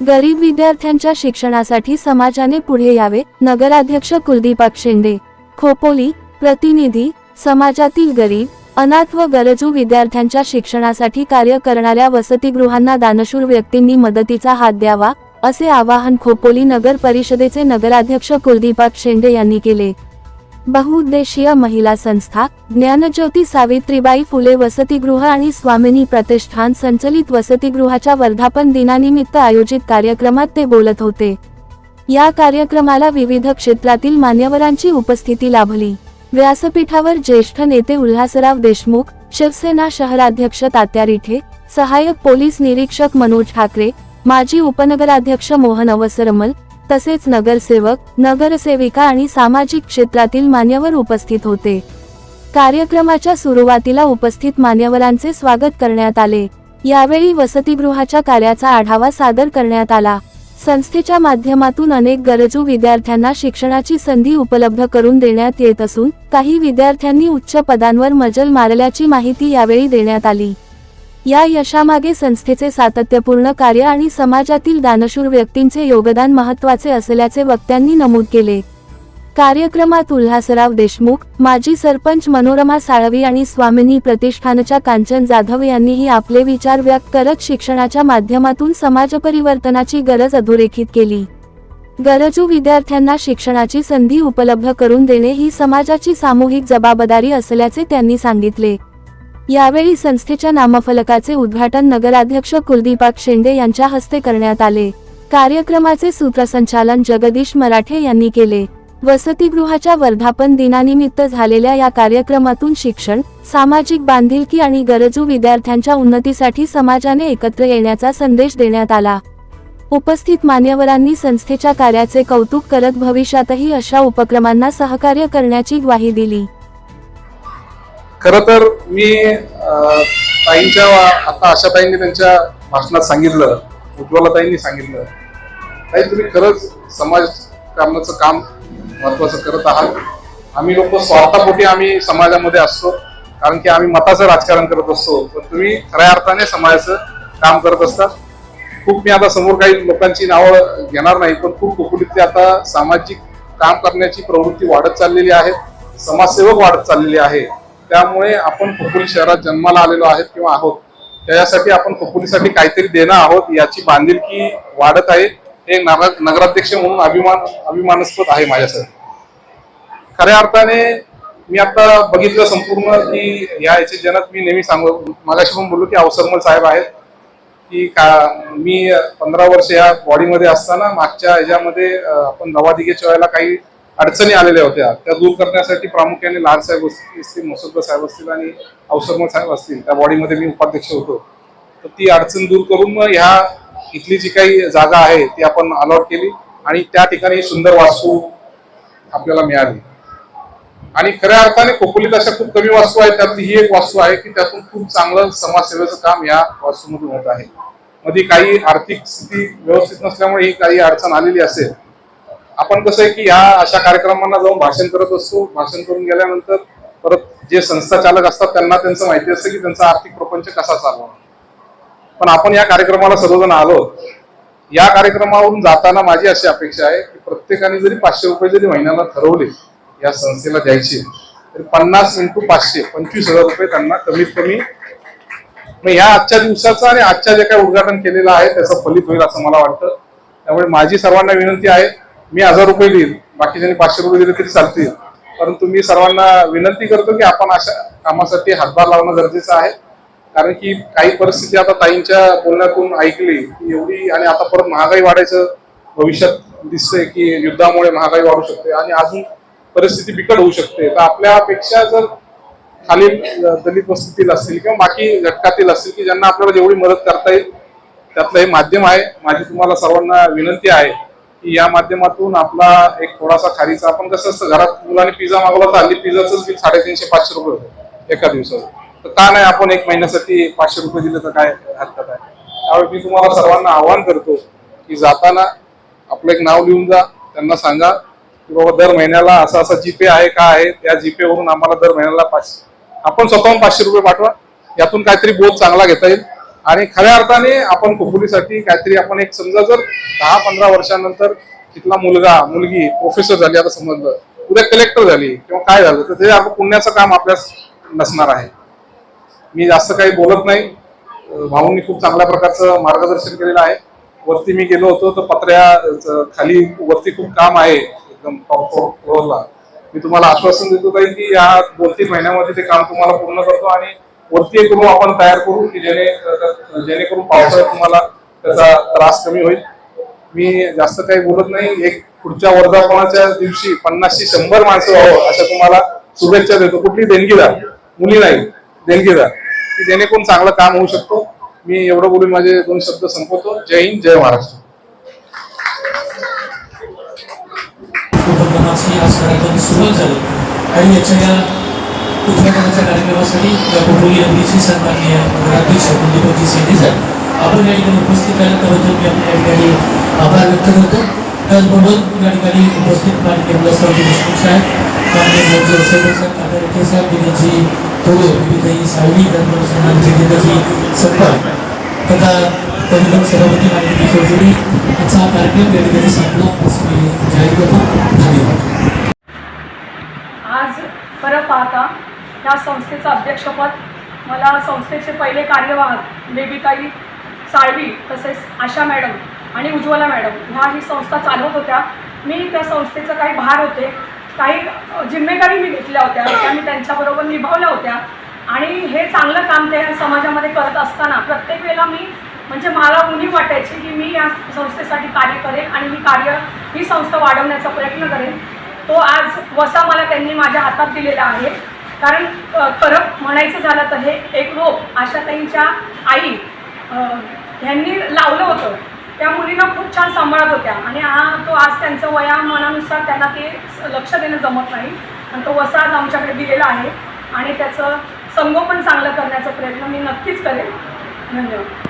गरीब विद्यार्थ्यांच्या शिक्षणासाठी समाजाने पुढे यावे। नगराध्यक्ष कुलदीप शेंडे। खोपोली। प्रतिनिधी, समाजातील गरीब, अनाथ व गरजू विद्यार्थ्यांच्या शिक्षणासाठी कार्य करणाऱ्या वसतिगृहांना दानशूर व्यक्तींनी मदतीचा हात द्यावा, असे आवाहन खोपोली नगर परिषदेचे नगराध्यक्ष कुलदीप शेंडे यांनी केले। बहुउद्देशीय महिला संस्था, ज्ञानज्योती सावित्रीबाई फुले वसतिगृह आणि स्वामिनी प्रतिष्ठान संचलित वसतिगृहाच्या वर्धापन दिनानिमित्त आयोजित कार्यक्रमात ते बोलत होते। या कार्यक्रमाला विविध क्षेत्रातील मान्यवरांची उपस्थिती लाभली। व्यासपीठावर ज्येष्ठ नेते उल्हासराव देशमुख, शिवसेना शहराध्यक्ष तात्या रिठे, सहाय्यक पोलीस निरीक्षक मनोज ठाकरे, माजी उपनगराध्यक्ष मोहन अवसरमल, तसेच नगरसेवक, नगरसेविका आणि सामाजिक क्षेत्रातील मान्यवर उपस्थित होते। कार्यक्रमाच्या सुरुवातीला उपस्थित मान्यवरांचे स्वागत करण्यात आले। यावेळी वसतिगृहाच्या कार्याचा आढावा सादर करण्यात आला। संस्थेच्या माध्यमातून अनेक गरजू विद्यार्थ्यांना शिक्षणाची संधी उपलब्ध करून देण्यात येत असून काही विद्यार्थ्यांनी उच्च पदांवर मजल मारल्याची माहिती यावेळी देण्यात आली। या यशामागे संस्थेचे सातत्यपूर्ण कार्य आणि समाजातील दानशूर व्यक्तींचे योगदान महत्त्वाचे असल्याचे वक्त्यांनी नमूद केले। कार्यक्रमात उल्हासराव देशमुख, माजी सरपंच मनोरमा साळवी आणि स्वामिनी प्रतिष्ठानच्या कांचन जाधव यांनीही आपले विचार व्यक्त करत शिक्षणाच्या माध्यमातून समाजपरिवर्तनाची गरज अधोरेखित केली। गरजू विद्यार्थ्यांना शिक्षणाची संधी उपलब्ध करून देणे ही समाजाची सामूहिक जबाबदारी असल्याचे त्यांनी सांगितले। यावेळी संस्थेच्या नामफलकाचे उद्घाटन नगराध्यक्ष कुलदीप शेंडे यांच्या हस्ते करण्यात आले। कार्यक्रमाचे सूत्रसंचालन जगदीश मराठे यांनी केले। वसतिगृहाच्या वर्धापन दिनानिमित्त झालेल्या या कार्यक्रमातून शिक्षण, सामाजिक बांधिलकी आणि गरजू विद्यार्थ्यांच्या उन्नतीसाठी समाजाने एकत्र येण्याचा संदेश देण्यात आला। उपस्थित मान्यवरांनी संस्थेच्या कार्याचे कौतुक करत भविष्यातही अशा उपक्रमांना सहकार्य करण्याची ग्वाही दिली। खरं तर मी ताईंच्या आता आशाताईंनी त्यांच्या भाषणात सांगितलं, उज्ज्वलाताईंनी सांगितलं, ताई तुम्ही खरंच समाज करण्याचं काम महत्वाचं करत आहात। आम्ही लोक स्वार्थापोटी आम्ही समाजामध्ये असतो, कारण की आम्ही मताचं राजकारण करत असतो, पण तुम्ही खऱ्या अर्थाने समाजाचं काम करत असतात। खूप मी आता समोर काही लोकांची नावं घेणार नाही, पण खूप खोपोलीतली आता सामाजिक काम करण्याची प्रवृत्ती वाढत चाललेली आहे, समाजसेवक वाढत चाललेली आहे। त्यामुळे आपण खोपोली शहरात जन्माला आलेलो आहेत किंवा आहोत, त्याच्यासाठी आपण खोपोलीसाठी काहीतरी देणं आहोत याची बांधिलकी वाढत आहे। हे नगराध्यक्ष म्हणून अभिमानास्पद आहे माझ्यासाठी। खऱ्या अर्थाने मी आता बघितलं संपूर्ण की याचे जनक मी नेहमी मागाशी पण बोललो की अवसरमल साहेब आहेत की मी 15 वर्ष या बॉडीमध्ये असताना मागच्या ह्याच्यामध्ये आपण नवादिगेच्या वेळेला काही अडचणी आलेल्या होत्या, त्या दूर करण्यासाठी प्रामुख्याने लाल साहेब असतील, मुसद्दर साहेब असतील आणि अवसरमल साहेब असतील, त्या बॉडीमध्ये मी उपाध्यक्ष होतो। तर ती अडचण दूर करून ह्या इथली जी काही जागा आहे ती आपण अलॉट केली आणि त्या ठिकाणी सुंदर वास्तू आपल्याला मिळाली। आणि खऱ्या अर्थाने खोपोलीत अशा खूप कमी वास्तू आहेत, त्यातली ही एक वास्तू आहे की त्यातून खूप चांगलं समाजसेवेचं काम या वास्तूमधून होत आहे। मध्ये काही आर्थिक स्थिती व्यवस्थित नसल्यामुळे ही काही अडचण आलेली असेल। आपण कसं आहे की ह्या अशा कार्यक्रमांना जाऊन भाषण करत असतो, भाषण करून गेल्यानंतर परत जे संस्था चालक असतात त्यांना त्यांचं माहिती असतं की त्यांचा आर्थिक प्रपंच कसा चालवा। पण आपण या कार्यक्रमाला सर्वजण आलो, या कार्यक्रमावरून जाताना माझी अशी अपेक्षा आहे की प्रत्येकाने जरी 500 रुपये जरी महिन्याला ठरवले या संस्थेला द्यायचे, तर 50 × 500 25,000 रुपये त्यांना कमीत कमी मग ह्या आजच्या दिवसाचं आणि आजच्या जे काही उद्घाटन केलेलं आहे त्याचं फलित होईल असं मला वाटतं। त्यामुळे माझी सर्वांना विनंती आहे, मी 1000 रुपये देईल, बाकीच्यांनी 500 रुपये दिले तरी चालतील, परंतु मी सर्वांना विनंती करतो की आपण अशा कामासाठी हातभार लावणं गरजेचं आहे। कारण की काही परिस्थिती आता ताईंच्या बोलण्यातून ऐकली की एवढी, आणि आता परत महागाई वाढायचं भविष्यात दिसतंय की युद्धामुळे महागाई वाढू शकते आणि अजून परिस्थिती बिकट होऊ शकते। तर आपल्यापेक्षा जर खाली दलित वस्तीतील असतील किंवा बाकी घटकातील असतील की ज्यांना आपल्याला जेवढी मदत करता येईल त्यातलं हे माध्यम आहे। माझी तुम्हाला सर्वांना विनंती आहे की या माध्यमातून आपला एक थोडासा खारीचा, आपण कसं असतं घरात मुलाने पिझ्झा मागवला तर हल्ली पिझ्झाच बिल 350-500 रुपये होतं एका दिवसाचं, तर का नाही आपण एक महिन्यासाठी 500 रुपये दिले तर काय हरकत आहे। त्यावेळी मी तुम्हाला सर्वांना आवाहन करतो की जाताना आपलं एक नाव लिहून जा, त्यांना सांगा की बाबा दर महिन्याला असा असा जीपे आहे का आहे, त्या जीपे वरून आम्हाला दर महिन्याला आपण स्वतःहून 500 रुपये पाठवा, यातून काहीतरी बोध चांगला घेता येईल आणि खऱ्या अर्थाने आपण खोपोलीसाठी काहीतरी आपण एक समजा जर 10-15 वर्षानंतर तिथला मुलगा मुलगी प्रोफेसर झाली, आता समजलं उद्या कलेक्टर झाली किंवा काय झालं, तर ते आपण पुण्याचं काम आपल्यास नसणार आहे. मी जास्त काही बोलत नाही. भाऊंनी खूप चांगल्या प्रकारचं मार्गदर्शन केलेलं आहे. वरती मी गेलो होतो तर पत्र्या खाली वरती खूप काम आहे एकदम टॉप फ्लोअरला. मी तुम्हाला आश्वासन देतो काही की या 2-3 महिन्यामध्ये ते काम तुम्हाला पूर्ण करतो आणि वरती एक रूम आपण तयार करू की जेणेकरून पावसाळ्यात तुम्हाला त्याचा त्रास कमी होईल. मी जास्त काही बोलत नाही. एक पुढच्या वर्धापनाच्या दिवशी 50-100 माणसं व्हावं अशा तुम्हाला शुभेच्छा देतो. कुठली देणगीदार, मुली नाही, देणगीदार, की जेणेकरून चांगलं काम होऊ शकतो. मी एवढं बोलून माझे 2 शब्द संपवतो. जय हिंद, जय महाराष्ट्र. उपक्रमाची आज कार्यक्रमाची सुरुवात झाली आणि याच्या उद्घाटनाच्या कार्यक्रमासाठी खोपोली नगरीचे सन्माननीय नगराध्यक्ष कुलदीपजी शेंडे साहेब आपण या ठिकाणी उपस्थित राहिल्याबद्दल मी आपल्या ठिकाणी आभार व्यक्त करतो. त्याचबरोबर या ठिकाणी उपस्थित माननीय विलासरावजी देशमुख साहेब, माननीय मोर्चे वसईकर साहेब, काकारेखे साहेब, दिनेशजी थोडे, विविधताई साळवी, त्याचबरोबर सन्माननीय जितेंद्रजी संपर्क तथा परिषद सभापती माननीय किशोर जोडी यांचा हा कार्यक्रम या ठिकाणी संपला असं मी जाहीर करतो. धन्यवाद. आज परत पाहता या संस्थेचं अध्यक्षपद मला संस्थेचे पहिले कार्यवाहक बेबीताई साळवी तसेच आशा मॅडम आणि उज्ज्वला मॅडम ह्या ही संस्था चालवत होत्या. मी त्या संस्थेचं काही भार होते, काही जिम्मेदारी मी घेतल्या होत्या, त्या मी त्यांच्याबरोबर निभावल्या होत्या आणि हे चांगलं काम ते समाजामध्ये करत असताना प्रत्येक वेळेला मी म्हणजे मला उणीव वाटायची की मी या संस्थेसाठी कार्य करेन आणि ही संस्था वाढवण्याचा प्रयत्न करेन. तो आज वसा मला त्यांनी माझ्या हातात दिलेला आहे. कारण खरं म्हणायचं झालं तर हे एक रोप आशाताईंच्या आई ह्यांनी लावलं होतं. त्या मुलींना खूप छान सांभाळत होत्या आणि तो आज त्यांचं वयामानानुसार त्यांना ते लक्ष देणं जमत नाही आणि तो वसा आज आमच्याकडे दिलेला आहे आणि त्याचं संगोपन चांगलं करण्याचा प्रयत्न मी नक्कीच करेन. धन्यवाद.